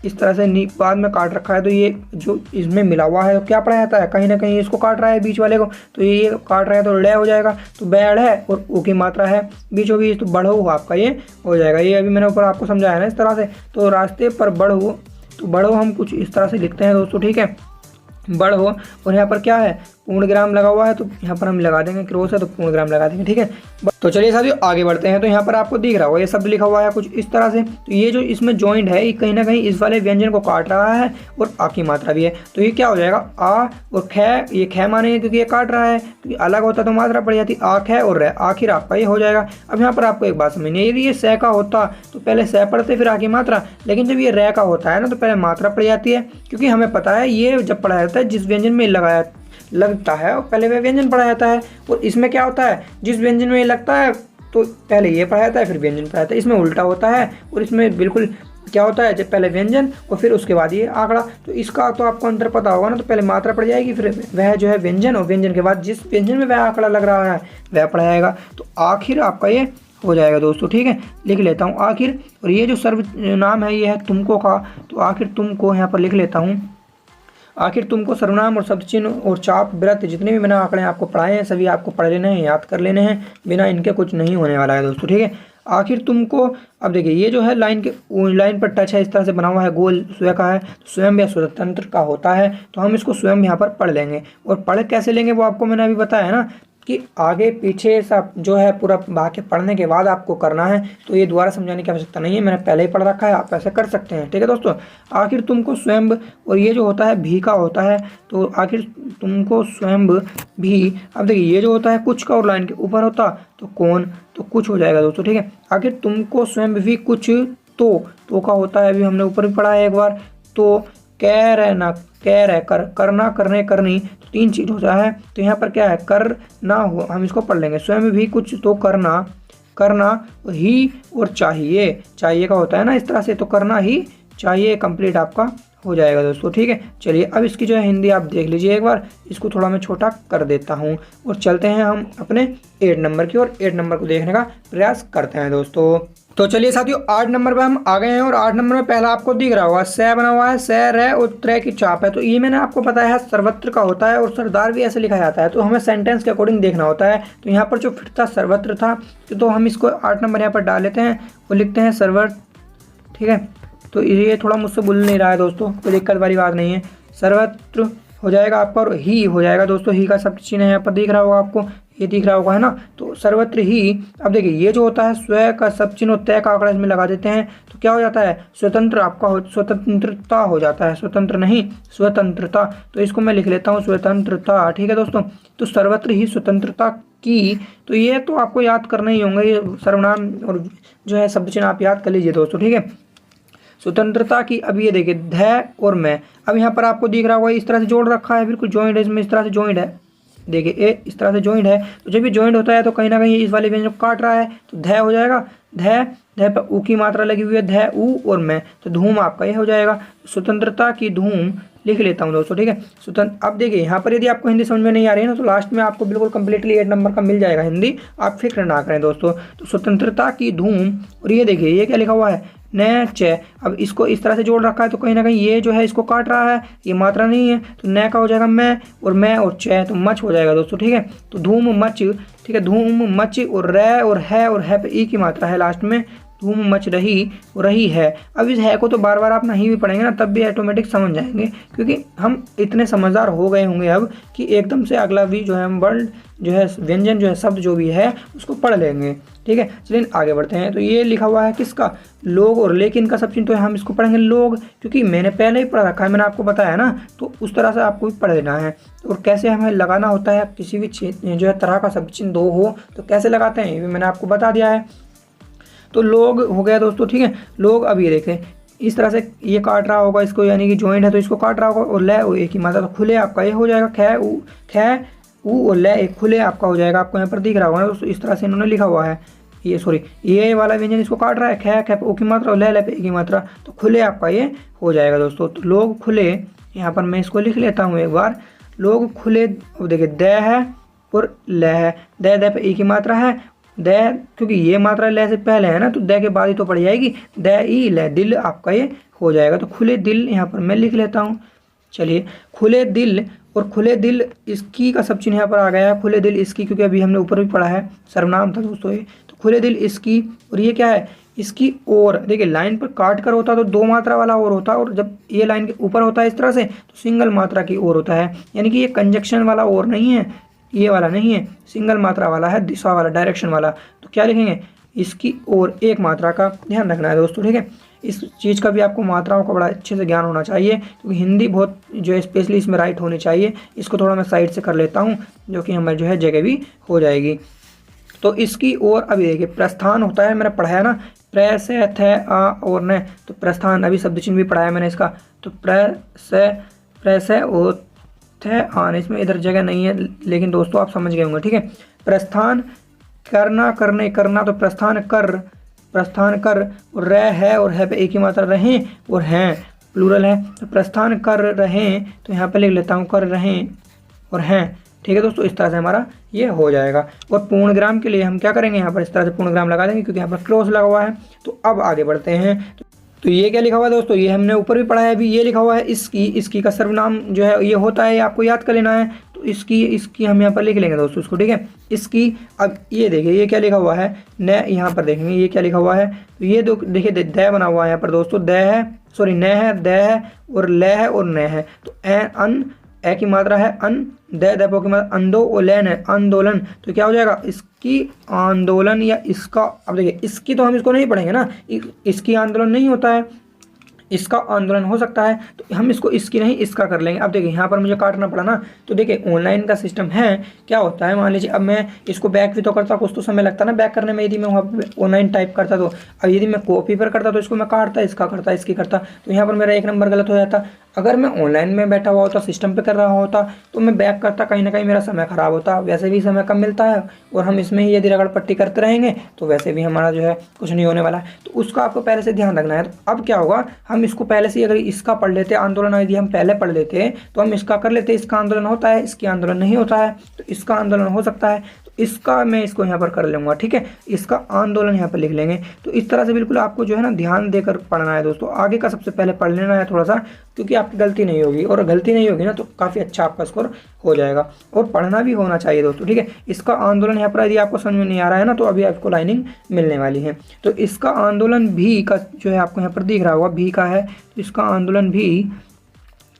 इस तरह से बाद में काट रखा है। तो ये जो इसमें मिला हुआ है तो क्या पढ़ा जाता है, कहीं ना कहीं इसको काट रहा है बीच वाले को, तो ये काट रहा है तो ले हो जाएगा। तो बैड है और ऊ की मात्रा है बीचों बीच, तो बढ़ो आपका ये हो जाएगा। ये अभी मैंने ऊपर आपको समझाया ना इस तरह से। तो रास्ते पर बढ़ो, तो बढ़ो हम कुछ इस तरह से लिखते हैं दोस्तों। ठीक है, बढ़ो, और यहाँ पर क्या है पूर्णग्राम लगा हुआ है तो यहाँ पर हम लगा देंगे, क्रॉस है तो पूर्णग्राम लगा देंगे, ठीक है। तो चलिए साथियों आगे बढ़ते हैं। तो यहाँ पर आपको दिख रहा होगा ये शब्द लिखा हुआ है कुछ इस तरह से। तो ये जो इसमें जॉइंट है ये कहीं ना कहीं इस वाले व्यंजन को काट रहा है और आ की मात्रा भी है। तो ये क्या हो जाएगा, आ और ख, ये ख माने क्योंकि ये काट रहा है, क्योंकि अलग होता तो मात्रा पड़ जाती, आ ख और रह, आखिर आपका ये हो जाएगा। अब यहाँ पर आपको एक बात समझनी है, यदि ये स का होता तो पहले स पढ़ते फिर आ की मात्रा, लेकिन जब ये रह का होता है ना तो पहले मात्रा पड़ जाती है, क्योंकि हमें पता है ये जब पढ़ा जाता है जिस व्यंजन में लगाया लगता है और पहले वह व्यंजन पढ़ा जाता है। और इसमें क्या होता है, जिस व्यंजन में लगता है तो पहले ये पढ़ा जाता है फिर व्यंजन पढ़ा जाता है। इसमें उल्टा होता है और इसमें बिल्कुल क्या होता है, जब पहले व्यंजन और फिर उसके बाद ये आंकड़ा। तो इसका तो आपको अंतर पता होगा ना, तो पहले मात्रा पड़ जाएगी फिर वह जो है व्यंजन, और व्यंजन के बाद जिस व्यंजन में वह आंकड़ा लग रहा है वह पढ़ा जाएगा। तो आखिर आपका ये हो जाएगा दोस्तों, ठीक है। लिख लेता हूँ आखिर, और ये जो सर्वनाम है ये है तुमको का, तो आखिर तुमको यहाँ पर लिख लेता हूँ। आखिर तुमको सर्वनाम और शब्द चिन्ह और चाप वृत्त जितने भी मैंने आंकड़े आपको पढ़ाए हैं सभी आपको पढ़ लेने हैं, याद कर लेने हैं, बिना इनके कुछ नहीं होने वाला है दोस्तों, ठीक है। आखिर तुमको, अब देखिए ये जो है लाइन पर टच है, इस तरह से बना हुआ है, गोल स्वयं का है, तो स्वयं या स्वतंत्र का होता है, तो हम इसको स्वयं यहाँ पर पढ़ लेंगे। और पढ़ कैसे लेंगे वो आपको मैंने अभी बताया है ना, कि आगे पीछे सब जो है पूरा वाक्य पढ़ने के बाद आपको करना है, तो ये दोबारा समझाने की आवश्यकता नहीं है, मैंने पहले ही पढ़ रखा है, आप ऐसे कर सकते हैं, ठीक है दोस्तों। आखिर तुमको स्वयं, और ये जो होता है भी का होता है, तो आखिर तुमको स्वयं भी। अब देखिए ये जो होता है कुछ का और लाइन के ऊपर होता तो कौन, तो कुछ हो जाएगा दोस्तों, ठीक है। आखिर तुमको स्वयं भी कुछ तो का होता है, अभी हमने ऊपर भी पढ़ा है एक बार। तो कह रहे ना, कह रहे करना, करने, करनी, तो तीन चीज होता है। तो यहाँ पर क्या है, कर ना हो, हम इसको पढ़ लेंगे। स्वयं भी कुछ तो करना, करना ही और चाहिए, चाहिए का होता है ना इस तरह से, तो करना ही चाहिए कंप्लीट आपका हो जाएगा दोस्तों, ठीक है। चलिए अब इसकी जो है हिंदी आप देख लीजिए एक बार, इसको थोड़ा मैं छोटा कर देता हूँ और चलते हैं हम अपने 8 नंबर की ओर। 8 नंबर को देखने का प्रयास करते हैं दोस्तों। तो चलिए साथियों 8 नंबर पे हम आ गए हैं, और 8 नंबर में पहला आपको दिख रहा होगा स बना हुआ है, स रे और त्रे की चाप है। तो ये मैंने आपको बताया है सर्वत्र का होता है, और सरदार भी ऐसे लिखा जाता है, तो हमें सेंटेंस के अकॉर्डिंग देखना होता है। तो यहाँ पर जो फिट था सर्वत्र था, तो हम इसको 8 नंबर यहाँ पर डाल लेते हैं और लिखते हैं सर्वत्र, ठीक है। तो ये थोड़ा मुझसे बोल नहीं रहा है दोस्तों, कोई दिक्कत वाली बात नहीं है, सर्वत्र हो जाएगा आपका, और ही हो जाएगा दोस्तों। ही का शब्द चिन्ह यहाँ पर दिख रहा होगा आपको, ये दिख रहा होगा है ना, तो सर्वत्र ही। अब देखिए ये जो होता है स्व का शब्द चिन्ह और तय का आंकड़ा इसमें लगा देते हैं, तो क्या हो जाता है, स्वतंत्र आपका स्वतंत्रता हो जाता है, स्वतंत्र नहीं स्वतंत्रता। तो इसको मैं लिख लेता हूँ स्वतंत्रता, ठीक है दोस्तों। तो सर्वत्र ही स्वतंत्रता की, तो ये तो आपको याद करना ही होंगे, ये सर्वनाम और जो है शब्द चिन्ह आप याद कर लीजिए दोस्तों, ठीक है। स्वतंत्रता की। अब ये देखिए ध और मैं, अब यहाँ पर आपको दिख रहा होगा इस तरह से जोड़ रखा है, बिल्कुल जॉइंट है, इसमें इस तरह से जॉइंट है, देखिए ए इस तरह से जॉइंट है। तो जब भी जॉइंट होता है तो कहीं ना कहीं इस वाले व्यंजन को काट रहा है, तो ध हो जाएगा, ध पर ऊ की मात्रा लगी हुई है, ध ऊ और मैं, तो धूम आपका ये हो जाएगा। स्वतंत्रता की धूम लिख लेता हूँ दोस्तों, ठीक है। स्वतंत्र, अब देखिए यहाँ पर यदि आपको हिंदी समझ में नहीं आ रही है ना, तो लास्ट में आपको बिल्कुल कंप्लीटली 8 नंबर का मिल जाएगा हिंदी, आप फिक्र ना करें दोस्तों। तो स्वतंत्रता की धूम, और ये देखिए ये क्या लिखा हुआ है, न च। अब इसको इस तरह से जोड़ रखा है, तो कहीं ना कहीं ये जो है इसको काट रहा है, ये मात्रा नहीं है, तो न का हो जाएगा मैं और च, तो मच हो जाएगा दोस्तों, ठीक है। तो धूम मच, ठीक है, धूम मच, और है पे ई की मात्रा है लास्ट में, धूम मच रही है। अब इस है को तो बार बार आप नहीं भी पढ़ेंगे ना, तब भी ऑटोमेटिक समझ जाएंगे, क्योंकि हम इतने समझदार हो गए होंगे अब कि एकदम से अगला भी जो है हम वर्ड जो है व्यंजन जो है शब्द जो भी है उसको पढ़ लेंगे, ठीक है। चलिए आगे बढ़ते हैं। तो ये लिखा हुआ है किसका, लोग और लेकिन का सब चिन्ह, तो हम इसको पढ़ेंगे लोग, क्योंकि मैंने पहले ही पढ़ रखा है, मैंने आपको बताया ना, तो उस तरह से आपको भी पढ़ लेना है। और कैसे हमें लगाना होता है, किसी भी जो है तरह का सब चिन्ह दो हो तो कैसे लगाते हैं ये भी मैंने आपको बता दिया है। तो लोग हो गया दोस्तों, ठीक है। लोग, अब ये देखें इस तरह से ये काट रहा होगा इसको, यानी कि जॉइंट है तो इसको काट रहा होगा, और ले एक ही मात्रा, तो खुले आपका ये हो जाएगा, ख ऊ और ले एक खुले आपका हो जाएगा। आपको यहाँ पर दिख रहा होगा दोस्तों, इस तरह से इन्होंने लिखा हुआ है, ये सॉरी ये वाला व्यंजन इसको काट रहा है, ख ओ की मात्रा और ले पे ए की मात्रा, तो खुले आपका ये हो जाएगा दोस्तों। तो लोग खुले, यहाँ पर मैं इसको लिख लेता हूँ एक बार, लोग खुले। अब देखिए द है और ल है, द पे ए की मात्रा है, द क्योंकि ये मात्रा ल से पहले है ना, तो द के बाद ही तो पड़ जाएगी, द ई ल, दिल आपका ये हो जाएगा। तो खुले दिल यहाँ पर मैं लिख लेता हूँ। चलिए खुले दिल, और खुले दिल इसकी का सब चिन्ह यहाँ पर आ गया है, खुले दिल इसकी, क्योंकि अभी हमने ऊपर भी पढ़ा है सर्वनाम था दोस्तों ये, तो खुले दिल इसकी। और ये क्या है, इसकी और देखिए लाइन पर काट कर होता तो दो मात्रा वाला और होता, और जब ये लाइन के ऊपर होता है इस तरह से तो सिंगल मात्रा की और होता है, यानी कि ये कंजक्शन वाला और नहीं है, ये वाला नहीं है, सिंगल मात्रा वाला है, दिशा वाला, डायरेक्शन वाला। तो क्या लिखेंगे, इसकी और एक मात्रा का ध्यान रखना है दोस्तों, ठीक है। इस चीज़ का भी आपको मात्राओं का बड़ा अच्छे से ज्ञान होना चाहिए, क्योंकि हिंदी बहुत जो है स्पेशली इसमें राइट होनी चाहिए। इसको थोड़ा मैं साइड से कर लेता हूँ, जो कि हमें जो है जगह भी हो जाएगी। तो इसकी और अभी देखिए प्रस्थान होता है, मैंने पढ़ाया ना, प्र से थ आ और न, तो प्रस्थान अभी शब्द चिन्ह भी पढ़ाया मैंने इसका। तो प्र से ओ थ आन, इसमें इधर जगह नहीं है, लेकिन दोस्तों आप समझ गए होंगे, ठीक है। प्रस्थान करना, करने, करना, तो प्रस्थान कर, प्रस्थान कर, और रह है और है पे एक ही मात्रा, रहें और हैं प्लूरल है, तो प्रस्थान कर रहें, तो यहाँ पे लिख लेता हूँ कर रहें और हैं, ठीक है दोस्तों। इस तरह से हमारा ये हो जाएगा। और पूर्णग्राम के लिए हम क्या करेंगे, यहाँ पर इस तरह से पूर्णग्राम लगा देंगे, क्योंकि यहाँ पर क्लोज लगा हुआ है। तो अब आगे बढ़ते हैं। तो ये क्या लिखा हुआ है दोस्तों, ये हमने ऊपर भी पढ़ा है, अभी ये लिखा हुआ है इसकी, इसकी का सर्वनाम जो है ये होता है, ये आपको याद कर लेना है। तो इसकी हम यहाँ पर लिख लेंगे दोस्तों इसको, ठीक है, इसकी। अब ये देखिए ये क्या लिखा हुआ है, न, यहाँ पर देखेंगे ये क्या लिखा हुआ है, तो ये देखिए द बना हुआ है यहाँ पर दोस्तों, द है, सॉरी न है, द है और ल है और न है। तो अन, ए की मात्रा है अन, दपो की मात्रा अंदो और लैन है आंदोलन। तो क्या हो जाएगा, इसकी आंदोलन या इसका, अब देखिए इसकी तो हम इसको नहीं पढ़ेंगे ना, इसकी आंदोलन नहीं होता है, इसका आंदोलन हो सकता है, तो हम इसको इसकी नहीं इसका कर लेंगे। अब देखिए यहाँ पर मुझे काटना पड़ा ना, तो देखिए ऑनलाइन का सिस्टम है, क्या होता है, मान लीजिए अब मैं इसको बैक भी तो करता, कुछ तो समय लगता ना बैक करने में, यदि मैं वहाँ पर ऑनलाइन टाइप करता तो। अब यदि मैं कॉपी पर करता तो इसको मैं काटता, इसका करता, इसकी करता, तो यहाँ पर मेरा एक नंबर गलत हो जाता। अगर मैं ऑनलाइन में बैठा हुआ होता, सिस्टम पे कर रहा होता, तो मैं बैक करता, कहीं ना कहीं मेरा समय खराब होता, वैसे भी समय कम मिलता है, और हम इसमें ही यदि रगड़ पट्टी करते रहेंगे तो वैसे भी हमारा जो है कुछ नहीं होने वाला है। तो उसका आपको पहले से ध्यान रखना है। तो अब क्या होगा, हम इसको पहले से अगर इसका पढ़ लेते, आंदोलन यदि हम पहले पढ़ लेते तो हम इसका कर लेते, इसका आंदोलन होता है, इसकी आंदोलन नहीं होता है, तो इसका आंदोलन हो सकता है, तो इसका मैं इसको यहाँ पर कर लूँगा, ठीक है, इसका आंदोलन यहाँ पर लिख लेंगे। तो इस तरह से बिल्कुल आपको जो है ना ध्यान देकर पढ़ना है दोस्तों। आगे का सबसे पहले पढ़ लेना है थोड़ा सा, क्योंकि आपकी गलती नहीं होगी, और गलती नहीं होगी ना तो काफ़ी अच्छा आपका स्कोर हो जाएगा। और पढ़ना भी होना चाहिए दोस्तों, ठीक है। इसका आंदोलन यहाँ पर यदि आपको समझ में नहीं आ रहा है ना, तो अभी आपको लाइनिंग मिलने वाली है। तो इसका आंदोलन भी का जो है आपको यहाँ पर दिख रहा होगा, भी का है, तो इसका आंदोलन भी,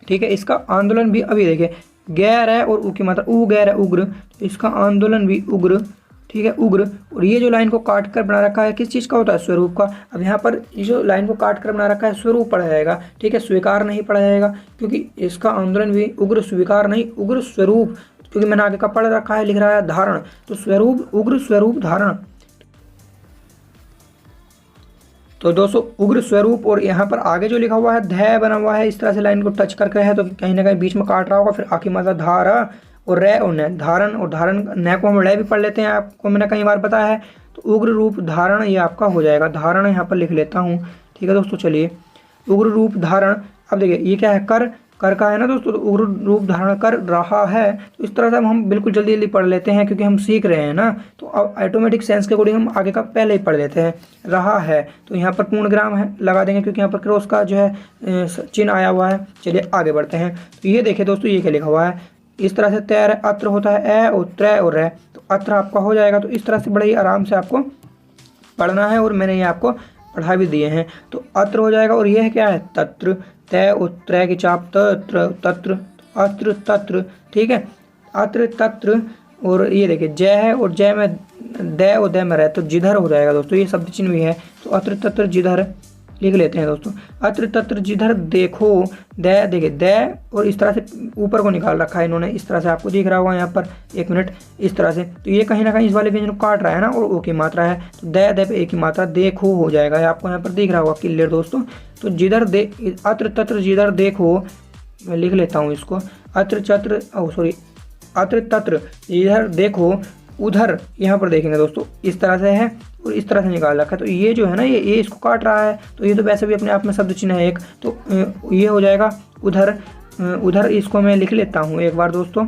ठीक है, इसका आंदोलन भी, अभी देखिए गैर है और उ की मात्रा उ, गैर है उग्र, तो इसका आंदोलन भी उग्र, ठीक है, उग्र। और ये जो लाइन को काट कर बना रखा है किस चीज़ का होता है, स्वरूप का। अब यहाँ पर ये जो लाइन को काट कर बना रखा है स्वरूप पढ़ा जाएगा, ठीक है, स्वीकार नहीं पढ़ा जाएगा, क्योंकि इसका आंदोलन भी उग्र, स्वीकार नहीं, उग्र स्वरूप, क्योंकि मैंने आगे का पढ़ रखा है, लिख रहा है धारण, तो स्वरूप, उग्र स्वरूप धारण। तो दोस्तों उग्र स्वरूप, और यहाँ पर आगे जो लिखा हुआ है ध बना हुआ है, इस तरह से लाइन को टच करके है, तो कहीं ना कहीं बीच में काट रहा होगा, फिर आखिरी मात्रा धारा और रे और न, धारण, और धारण न को हम रे भी पढ़ लेते हैं, आपको मैंने कई बार बताया है। तो उग्र रूप धारण ये आपका हो जाएगा, धारण यहाँ पर लिख लेता हूँ, ठीक है दोस्तों। चलिए उग्र रूप धारण, अब देखिए ये क्या है, कर, कर का है ना दोस्तों, तो उग्र रूप धारण कर रहा है। तो इस तरह से हम बिल्कुल जल्दी जल्दी पढ़ लेते हैं, क्योंकि हम सीख रहे हैं ना, तो अब ऑटोमेटिक सेंस के अकॉर्डिंग हम आगे का पहले ही पढ़ लेते हैं। रहा है, तो यहाँ पर पूर्णग्राम है लगा देंगे, क्योंकि यहाँ पर क्रॉस का जो है चिन्ह आया हुआ है। चलिए आगे बढ़ते हैं। तो ये देखिए दोस्तों, ये क्या लिखा हुआ है, इस तरह से तैर, अत्र होता है ए और त्रै और रै, तो अत्र आपका हो जाएगा। तो इस तरह से बड़े ही आराम से आपको पढ़ना है, और मैंने ये आपको पढ़ा भी दिए हैं। तो अत्र हो जाएगा, और यह क्या है, तत्र, तय और त्रय की चाप, तत्र, तत्र, अत्र, तत्र, ठीक है, अत्र, तत्र। और ये देखिए जय है, और जय में द और द में रहे, तो जिधर हो जाएगा दोस्तों, ये शब्द चिन्ह भी है। तो अत्र, तत्र, जिधर लिख लेते हैं दोस्तों, अत्र, तत्र, जिधर देखो, द, देखिए द, और इस तरह से ऊपर को निकाल रखा है इन्होंने, इस तरह से आपको दिख रहा होगा यहाँ पर, एक मिनट, इस तरह से। तो ये कहीं ना कहीं इस वाले व्यंजन को काट रहा है ना, और ओ की मात्रा है, तो द पे एक की मात्रा, देखो हो जाएगा, ये आपको यहाँ पर दिख रहा होगा क्लियर दोस्तों। तो जिधर दे, अत्र, तत्र, जिधर देखो, मैं लिख लेता हूँ इसको, अत्र, चत्र, सॉरी, अत्र, तत्र, जिधर देखो, उधर, यहाँ पर देखेंगे दोस्तों, इस तरह से है, और इस तरह से निकाल रखा है। तो ये जो है ना, ये इसको काट रहा है, तो ये तो वैसे भी अपने आप में शब्द चिन्ह है एक, तो ये हो जाएगा उधर, उधर। इसको मैं लिख लेता हूँ एक बार दोस्तों,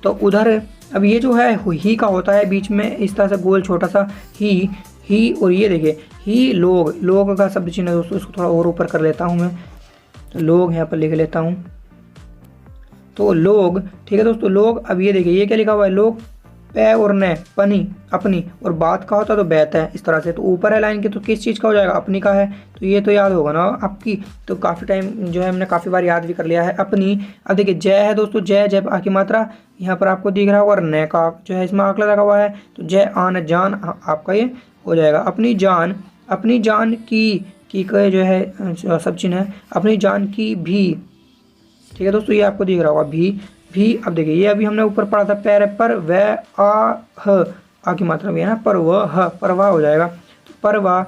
तो उधर। अब ये जो है ही का होता है बीच में, इस तरह से गोल छोटा सा ही, और ये देखिए ही, लोग, लोग का शब्द चिन्ह है दोस्तों, इसको थोड़ा और ऊपर कर लेता हूँ मैं, तो लोग यहाँ पर लिख लेता हूँ, तो लोग, ठीक है दोस्तों, लोग। अब ये देखिए ये क्या लिखा हुआ है, लोग, पे और न पनी अपनी, और बात का होता तो बैत है इस तरह से। तो ऊपर है लाइन के तो किस चीज़ का हो जाएगा, अपनी का है, तो ये तो याद होगा ना आपकी। तो काफ़ी टाइम जो है हमने काफ़ी बार याद भी कर लिया है अपनी। अब देखिए जय है दोस्तों, जय जय आ की मात्रा यहाँ पर आपको दिख रहा होगा, और न का जो है इसमें आंकड़ा लगा हुआ है, तो जय आन जान आपका ये हो जाएगा। अपनी जान, अपनी जान की का जो है सब चिन्ह है, अपनी जान की भी, ठीक है दोस्तों, ये आपको दिख रहा होगा भी। अब देखिए ये अभी हमने ऊपर पढ़ा था, पैर पर वह आ की मात्रा भी है ना, पर वह परवाह हो जाएगा। तो परवाह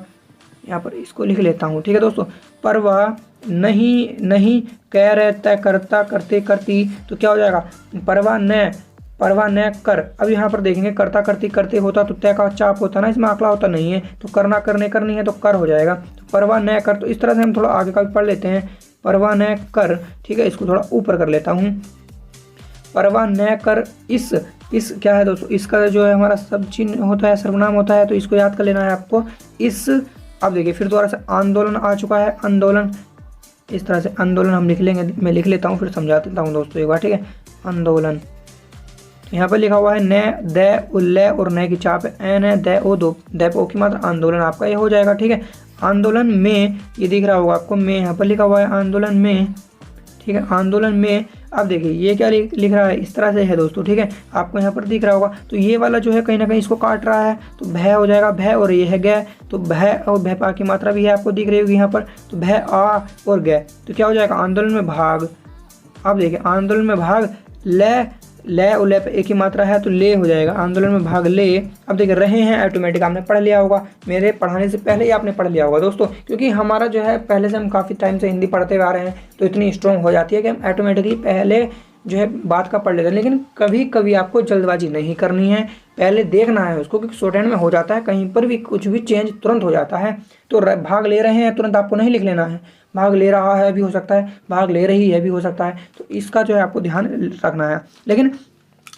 यहाँ पर इसको लिख लेता हूँ, ठीक है दोस्तों। परवाह नहीं कह रहे तय करता करते करती, तो क्या हो जाएगा, परवाह न कर। अब यहाँ पर देखेंगे करता करती करते होता तो तय का चाप होता ना, इसमें आंकड़ा होता नहीं है, तो करना करने करनी है तो कर हो जाएगा। तो परवाह न कर, तो इस तरह से हम थोड़ा आगे का भी पढ़ लेते हैं, परवाह न कर, ठीक है। इसको थोड़ा ऊपर कर लेता हूँ, परवाह न कर। इस क्या है दोस्तों, इसका जो है हमारा सब चिन्ह होता है, सर्वनाम होता है, तो इसको याद कर लेना है आपको इस। अब देखिए फिर दोबारा से आंदोलन आ चुका है, आंदोलन, इस तरह से आंदोलन हम लिख लेंगे, मैं लिख लेता हूँ फिर समझा देता हूँ दोस्तों एक बार, ठीक है। आंदोलन, यहाँ पर लिखा हुआ है न द उल्ले और न की चाप है, एन है द ओ दो, द ओ की मात्रा, आंदोलन आपका ये हो जाएगा, ठीक है। आंदोलन में, ये दिख रहा होगा आपको, में यहाँ पर लिखा हुआ है आंदोलन में, ठीक है, आंदोलन में। अब देखिए ये क्या लिख रहा है, इस तरह से है दोस्तों, ठीक है, आपको यहाँ पर दिख रहा होगा। तो ये वाला जो है कहीं ना कहीं इसको काट रहा है, तो भय हो जाएगा, भय, और ये है गय, तो भय और भय पा की मात्रा भी है आपको दिख रही होगी यहाँ पर, तो भय आ और गय, तो क्या हो जाएगा, आंदोलन में भाग। अब देखिए आंदोलन में भाग, ले और ले पे एक ही मात्रा है, तो ले हो जाएगा, आंदोलन में भाग ले। अब देखिए रहे हैं ऑटोमेटिक आपने पढ़ लिया होगा, मेरे पढ़ाने से पहले ही आपने पढ़ लिया होगा दोस्तों, क्योंकि हमारा जो है पहले से हम काफ़ी टाइम से हिंदी पढ़ते हुए आ रहे हैं, तो इतनी स्ट्रॉन्ग हो जाती है कि हम ऑटोमेटिकली पहले जो है बात का पढ़ लेते हैं। लेकिन कभी कभी आपको जल्दबाजी नहीं करनी है, पहले देखना है उसको, क्योंकि शॉर्ट हैंड में हो जाता है, कहीं पर भी कुछ भी चेंज तुरंत हो जाता है। तो भाग ले रहे हैं तुरंत आपको नहीं लिख लेना है, भाग ले रहा है भी हो सकता है, भाग ले रही है भी हो सकता है, तो इसका जो है आपको ध्यान रखना है। लेकिन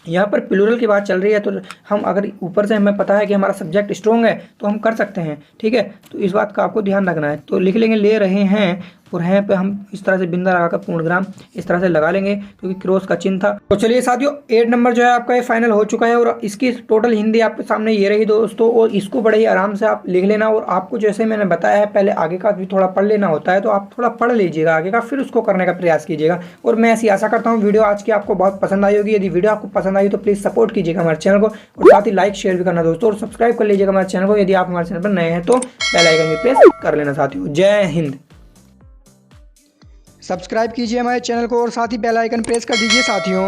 यहाँ पर प्लूरल की बात चल रही है, तो हम अगर ऊपर से हमें पता है कि हमारा सब्जेक्ट स्ट्रॉन्ग है तो हम कर सकते हैं, ठीक है। तो इस बात का आपको ध्यान रखना है, तो लिख लेंगे ले रहे हैं, और हैं पे हम इस तरह से बिंदा लगाकर पूर्णविराम इस तरह से लगा लेंगे, क्योंकि क्रॉस का चिन्ह था। तो चलिए साथियों 8 नंबर जो है आपका ये फाइनल हो चुका है, और इसकी टोटल हिंदी आपके सामने ये रही दोस्तों, और इसको बड़े ही आराम से आप लिख लेना। और आपको जैसे मैंने बताया है पहले आगे का भी थोड़ा पढ़ लेना होता है, तो आप थोड़ा पढ़ लीजिएगा आगे का, फिर उसको करने का प्रयास कीजिएगा। और मैं ऐसी आशा करता हूँ वीडियो आज की आपको बहुत पसंद आई होगी। यदि वीडियो आपको पसंद आई तो प्लीज़ सपोर्ट कीजिएगा हमारे चैनल को, और साथ ही लाइक शेयर भी करना दोस्तों, और सब्सक्राइब कर लीजिएगा हमारे चैनल को। यदि आप हमारे चैनल पर नए हैं तो बेल आइकन भी प्रेस कर लेना साथियों। जय हिंद। सब्सक्राइब कीजिए हमारे चैनल को और साथ ही बेल आइकन प्रेस कर दीजिए साथियों।